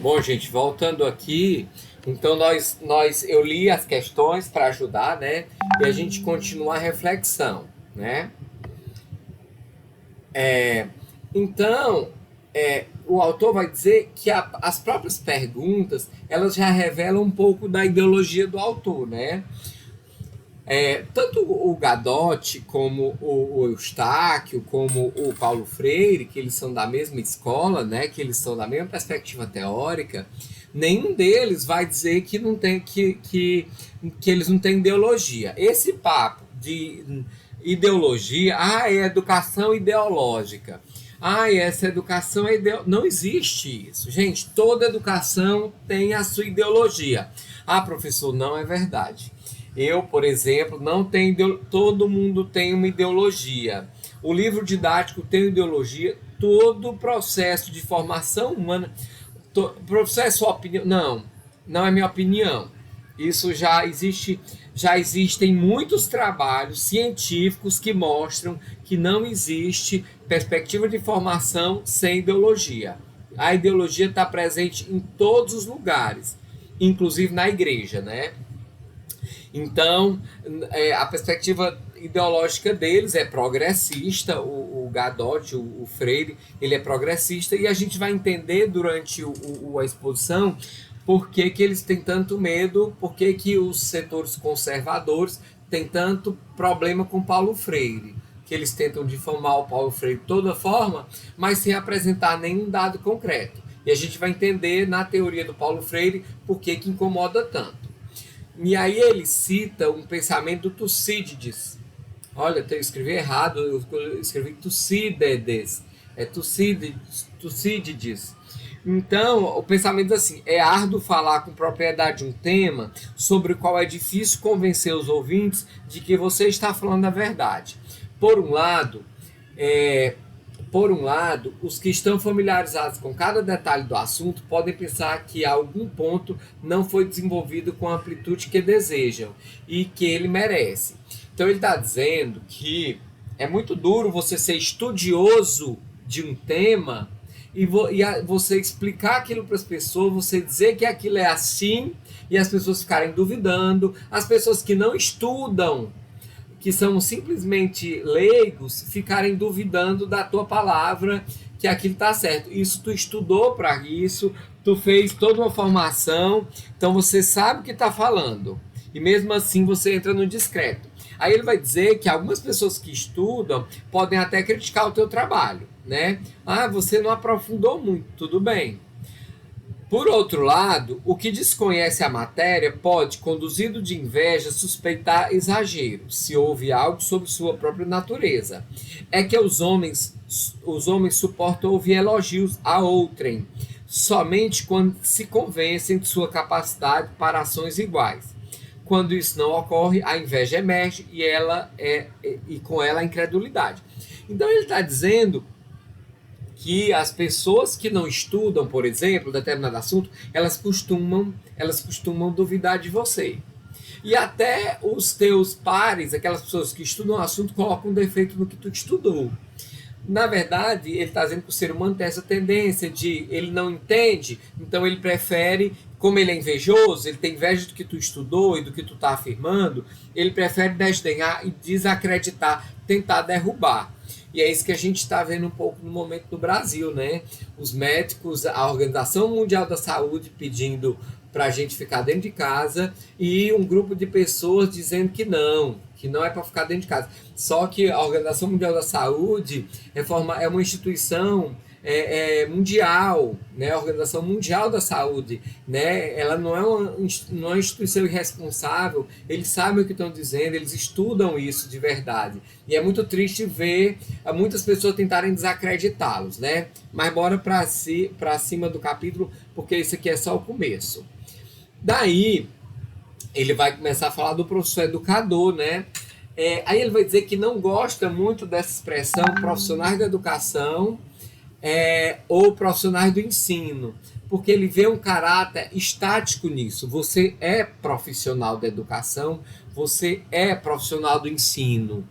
Bom, gente, voltando aqui, então eu li as questões para ajudar, né? E a gente continua a reflexão, né? Então, o autor vai dizer que as próprias perguntas, elas já revelam um pouco da ideologia do autor, né? Tanto o Gadotti como o Eustáquio, como o Paulo Freire, que eles são da mesma escola, né, que eles são da mesma perspectiva teórica, nenhum deles vai dizer que não tem que eles não têm ideologia. Esse papo de ideologia, é educação ideológica. Essa educação é não existe isso. Gente, toda educação tem a sua ideologia. Professor, não é verdade. Eu, por exemplo, não tenho. Todo mundo tem uma ideologia. O livro didático tem ideologia. Todo o processo de formação humana. Professor, é sua opinião? Não, não é minha opinião. Isso já existe. Já existem muitos trabalhos científicos que mostram que não existe perspectiva de formação sem ideologia. A ideologia está presente em todos os lugares, inclusive na igreja, né? Então, a perspectiva ideológica deles é progressista, o Gadotti, o Freire, ele é progressista, e a gente vai entender durante a exposição por que eles têm tanto medo, por que os setores conservadores têm tanto problema com Paulo Freire, que eles tentam difamar o Paulo Freire de toda forma, mas sem apresentar nenhum dado concreto. E a gente vai entender na teoria do Paulo Freire por que incomoda tanto. E aí ele cita um pensamento do Tucídides. Olha, eu escrevi errado, eu escrevi Tucídides. É Tucídides. Então, o pensamento é assim: é árduo falar com propriedade um tema sobre o qual é difícil convencer os ouvintes de que você está falando a verdade. Por um lado, os que estão familiarizados com cada detalhe do assunto podem pensar que algum ponto não foi desenvolvido com a amplitude que desejam e que ele merece. Então ele está dizendo que é muito duro você ser estudioso de um tema e você explicar aquilo para as pessoas, você dizer que aquilo é assim e as pessoas ficarem duvidando, as pessoas que não estudam, que são simplesmente leigos, ficarem duvidando da tua palavra, que aquilo está certo. Isso tu estudou para isso, tu fez toda uma formação, então você sabe o que está falando. E mesmo assim você entra no discreto. Aí ele vai dizer que algumas pessoas que estudam podem até criticar o teu trabalho, né? Você não aprofundou muito, tudo bem. Por outro lado, o que desconhece a matéria pode, conduzido de inveja, suspeitar exagero, se houve algo sobre sua própria natureza. É que os homens suportam ouvir elogios a outrem, somente quando se convencem de sua capacidade para ações iguais. Quando isso não ocorre, a inveja emerge e com ela a incredulidade. Então ele está dizendo que as pessoas que não estudam, por exemplo, determinado assunto, elas costumam duvidar de você. E até os teus pares, aquelas pessoas que estudam o assunto, colocam um defeito no que tu estudou. Na verdade, ele está dizendo que o ser humano tem essa tendência de ele não entende, então ele prefere, como ele é invejoso, ele tem inveja do que tu estudou e do que tu está afirmando, ele prefere desdenhar e desacreditar, tentar derrubar. E é isso que a gente está vendo um pouco no momento no Brasil, né? Os médicos, a Organização Mundial da Saúde pedindo para a gente ficar dentro de casa e um grupo de pessoas dizendo que não é para ficar dentro de casa. Só que a Organização Mundial da Saúde é uma instituição mundial, né? A Organização Mundial da Saúde, né? Ela não é uma instituição irresponsável, eles sabem o que estão dizendo, eles estudam isso de verdade. E é muito triste ver muitas pessoas tentarem desacreditá-los, né? Mas bora para cima do capítulo, porque isso aqui é só o começo. Daí, ele vai começar a falar do professor educador, né? Aí ele vai dizer que não gosta muito dessa expressão profissionais da educação ou profissionais do ensino, porque ele vê um caráter estático nisso. Você é profissional da educação, você é profissional do ensino.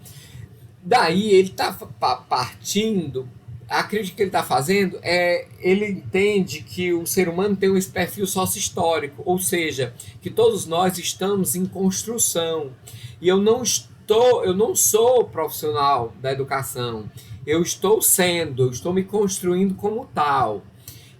Daí ele está partindo a crítica que ele está fazendo ele entende que o ser humano tem esse perfil sócio-histórico, ou seja, que todos nós estamos em construção. E eu não sou profissional da educação, eu estou me construindo como tal.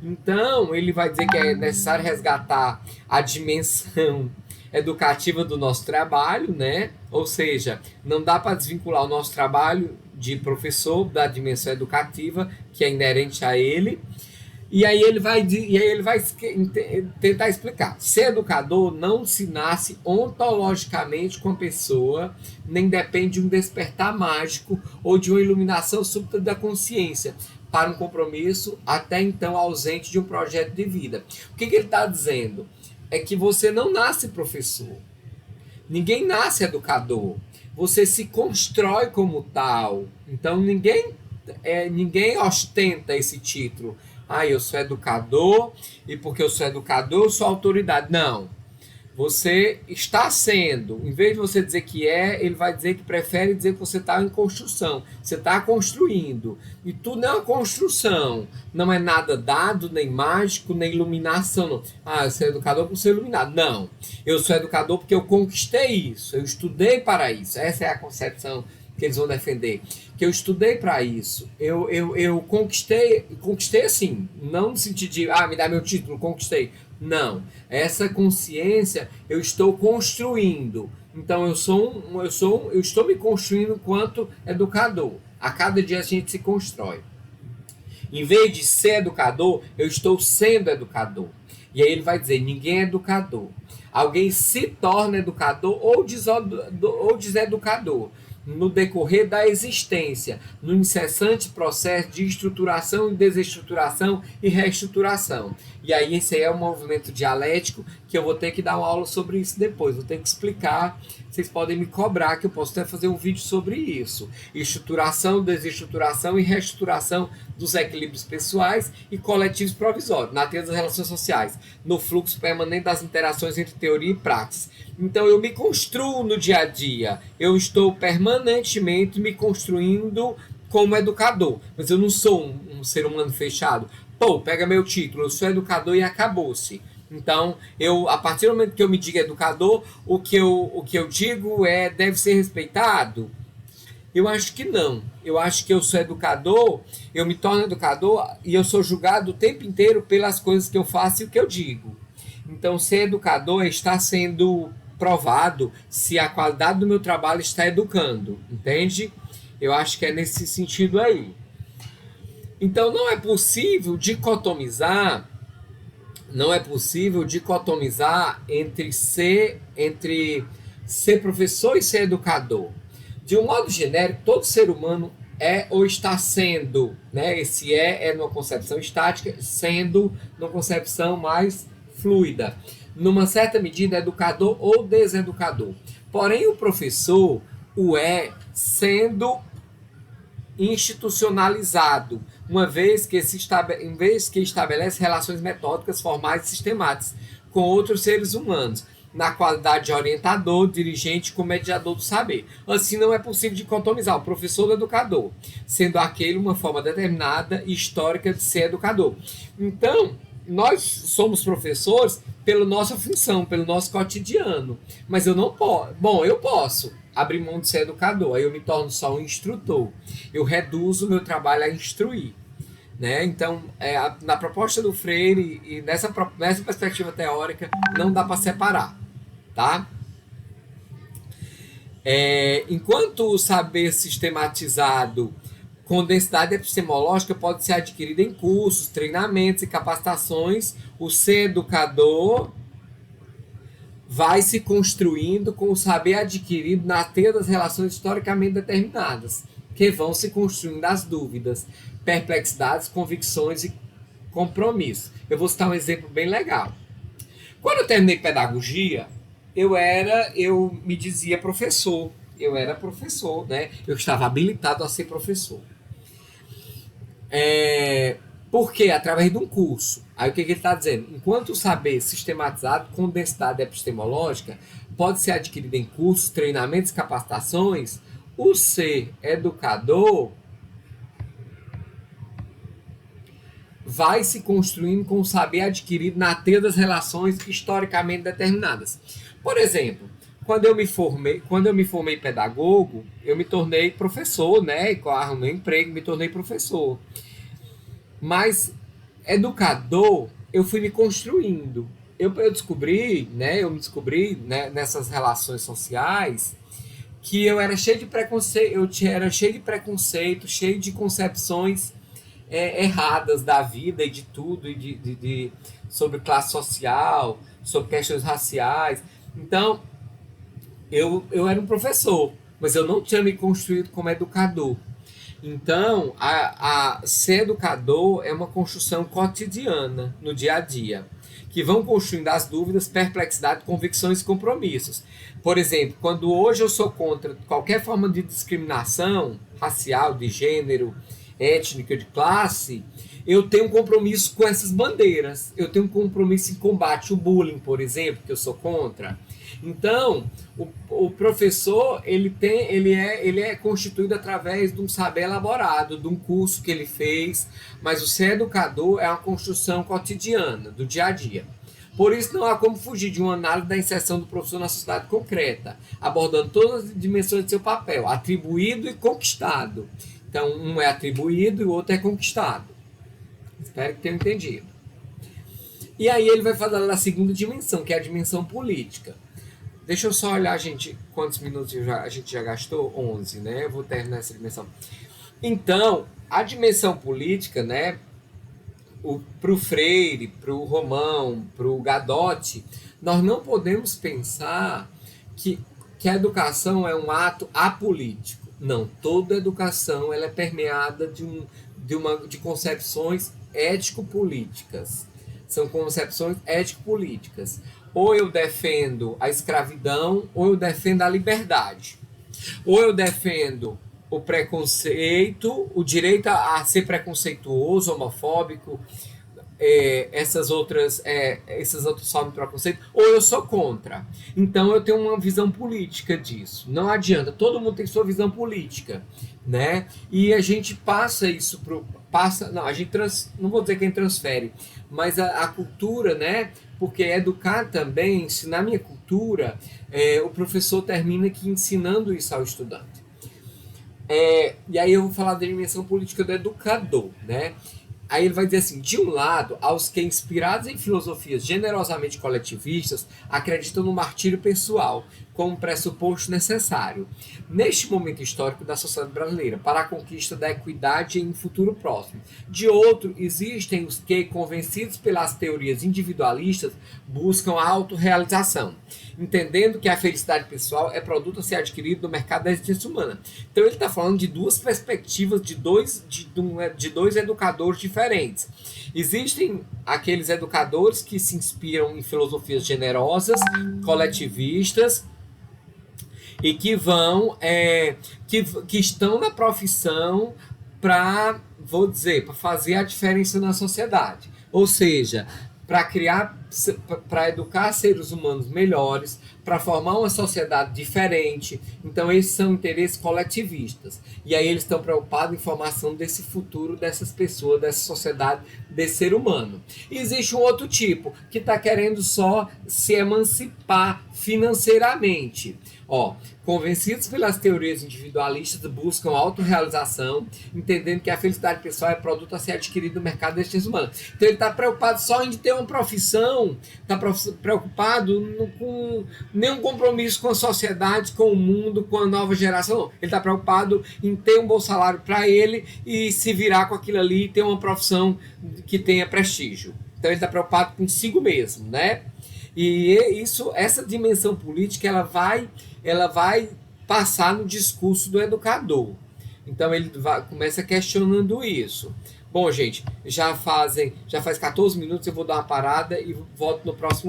Então, ele vai dizer que é necessário resgatar a dimensão educativa do nosso trabalho, né? Ou seja, não dá para desvincular o nosso trabalho de professor da dimensão educativa que é inerente a ele. E aí ele vai tentar explicar. Ser educador não se nasce ontologicamente com a pessoa, nem depende de um despertar mágico ou de uma iluminação súbita da consciência para um compromisso até então ausente de um projeto de vida. O que ele está dizendo? É que você não nasce professor. Ninguém nasce educador. Você se constrói como tal. Então ninguém ostenta esse título. Eu sou educador e porque eu sou educador eu sou autoridade. Não. Você está sendo. Em vez de você dizer que ele vai dizer que prefere dizer que você está em construção. Você está construindo. E tudo é uma construção. Não é nada dado, nem mágico, nem iluminação. Não. Eu sou educador por ser iluminado. Não. Eu sou educador porque eu conquistei isso. Eu estudei para isso. Essa é a concepção que eles vão defender. Que eu estudei para isso. Eu conquistei assim. Não no sentido de, me dá meu título, conquistei. Não, essa consciência eu estou construindo. Então eu estou me construindo enquanto educador. A cada dia a gente se constrói. Em vez de ser educador, eu estou sendo educador. E aí ele vai dizer, ninguém é educador. Alguém se torna educador ou deseducador no decorrer da existência, no incessante processo de estruturação e desestruturação e reestruturação. E aí esse aí é um movimento dialético que eu vou ter que dar uma aula sobre isso depois, vou ter que explicar, vocês podem me cobrar que eu posso até fazer um vídeo sobre isso. Estruturação, desestruturação e reestruturação dos equilíbrios pessoais e coletivos provisórios, na teoria das relações sociais, no fluxo permanente das interações entre teoria e praxis. Então eu me construo no dia a dia, eu estou permanentemente me construindo como educador, mas eu não sou um ser humano fechado. Pega meu título, eu sou educador e acabou-se. Então, a partir do momento que eu me digo educador, o que eu digo deve ser respeitado? Eu acho que não. Eu acho que eu sou educador, eu me torno educador e eu sou julgado o tempo inteiro pelas coisas que eu faço e o que eu digo. Então, ser educador é estar sendo provado se a qualidade do meu trabalho está educando, entende? Eu acho que é nesse sentido aí. Então, não é possível dicotomizar entre ser professor e ser educador. De um modo genérico, todo ser humano é ou está sendo, né? Esse é numa concepção estática, sendo numa concepção mais fluida. Numa certa medida, educador ou deseducador. Porém, o professor sendo institucionalizado, uma vez que estabelece relações metódicas, formais e sistemáticas com outros seres humanos, na qualidade de orientador, dirigente e mediador do saber. Assim, não é possível dicotomizar o professor do educador, sendo aquele uma forma determinada e histórica de ser educador. Então, nós somos professores pela nossa função, pelo nosso cotidiano, mas eu não posso. Bom, eu posso abrir mão de ser educador, aí eu me torno só um instrutor. Eu reduzo o meu trabalho a instruir. Né? Então, na proposta do Freire e nessa perspectiva teórica, não dá para separar. Tá? Enquanto o saber sistematizado com densidade epistemológica pode ser adquirido em cursos, treinamentos e capacitações, o ser educador vai se construindo com o saber adquirido na teia das relações historicamente determinadas, que vão se construindo as dúvidas, perplexidades, convicções e compromissos. Eu vou citar um exemplo bem legal. Quando eu terminei pedagogia, eu me dizia professor. Eu era professor, né? Eu estava habilitado a ser professor. Por quê? Através de um curso. Aí o que ele está dizendo? Enquanto o saber sistematizado com densidade epistemológica pode ser adquirido em cursos, treinamentos e capacitações, o ser educador vai se construindo com o saber adquirido na teia das relações historicamente determinadas. Por exemplo, quando eu me formei pedagogo, eu me tornei professor, né? E arrumei um emprego, me tornei professor. Mas educador, eu fui me construindo. Eu descobri, né? Eu me descobri, né, nessas relações sociais que eu era cheio de preconceito, era cheio de preconceito, cheio de concepções erradas da vida e de tudo, e sobre classe social, sobre questões raciais. Então, eu era um professor, mas eu não tinha me construído como educador. Então, ser educador é uma construção cotidiana, no dia a dia, que vão construindo as dúvidas, perplexidade, convicções e compromissos. Por exemplo, quando hoje eu sou contra qualquer forma de discriminação racial, de gênero, étnica, de classe, eu tenho um compromisso com essas bandeiras. Eu tenho um compromisso em combate ao bullying, por exemplo, que eu sou contra. Então, o professor ele é constituído através de um saber elaborado, de um curso que ele fez, mas o ser educador é uma construção cotidiana, do dia a dia. Por isso, não há como fugir de uma análise da inserção do professor na sociedade concreta, abordando todas as dimensões de seu papel, atribuído e conquistado. Então, um é atribuído e o outro é conquistado. Espero que tenham entendido. E aí ele vai falar da segunda dimensão, que é a dimensão política. Deixa eu só olhar, gente, quantos minutos a gente já gastou? 11, né? Eu vou terminar essa dimensão. Então, a dimensão política, né? Para o Freire, para o Romão, para o Gadotti, nós não podemos pensar que a educação é um ato apolítico. Não, toda educação ela é permeada de concepções ético-políticas. São concepções ético-políticas. Ou eu defendo a escravidão, ou eu defendo a liberdade. Ou eu defendo o preconceito, o direito a ser preconceituoso, homofóbico, esses outros formas de preconceito, ou eu sou contra. Então eu tenho uma visão política disso. Não adianta, todo mundo tem sua visão política, né? E a gente passa isso não vou dizer quem transfere, mas a cultura, né? Porque educar também, ensinar minha cultura, o professor termina aqui ensinando isso ao estudante. E aí eu vou falar da dimensão política do educador, né? Aí ele vai dizer assim, de um lado, aos que, inspirados em filosofias generosamente coletivistas, acreditam no martírio pessoal como pressuposto necessário, neste momento histórico da sociedade brasileira, para a conquista da equidade em um futuro próximo. De outro, existem os que, convencidos pelas teorias individualistas, buscam a autorrealização, entendendo que a felicidade pessoal é produto a ser adquirido no mercado da existência humana. Então ele está falando de duas perspectivas de dois educadores diferentes. Existem aqueles educadores que se inspiram em filosofias generosas, coletivistas, e que vão que estão na profissão para fazer a diferença na sociedade. Ou seja, para educar seres humanos melhores, para formar uma sociedade diferente. Então, esses são interesses coletivistas. E aí eles estão preocupados em formação desse futuro, dessas pessoas, dessa sociedade, desse ser humano. E existe um outro tipo, que está querendo só se emancipar financeiramente. Convencidos pelas teorias individualistas, buscam autorrealização, entendendo que a felicidade pessoal é produto a ser adquirido no mercado da existência humana. Então ele está preocupado só em ter uma profissão, está preocupado com nenhum compromisso com a sociedade, com o mundo, com a nova geração. Não. Ele está preocupado em ter um bom salário para ele e se virar com aquilo ali e ter uma profissão que tenha prestígio. Então ele está preocupado consigo mesmo, né? E essa dimensão política ela vai passar no discurso do educador. Então ele começa questionando isso. Bom, gente, já faz 14 minutos, eu vou dar uma parada e volto no próximo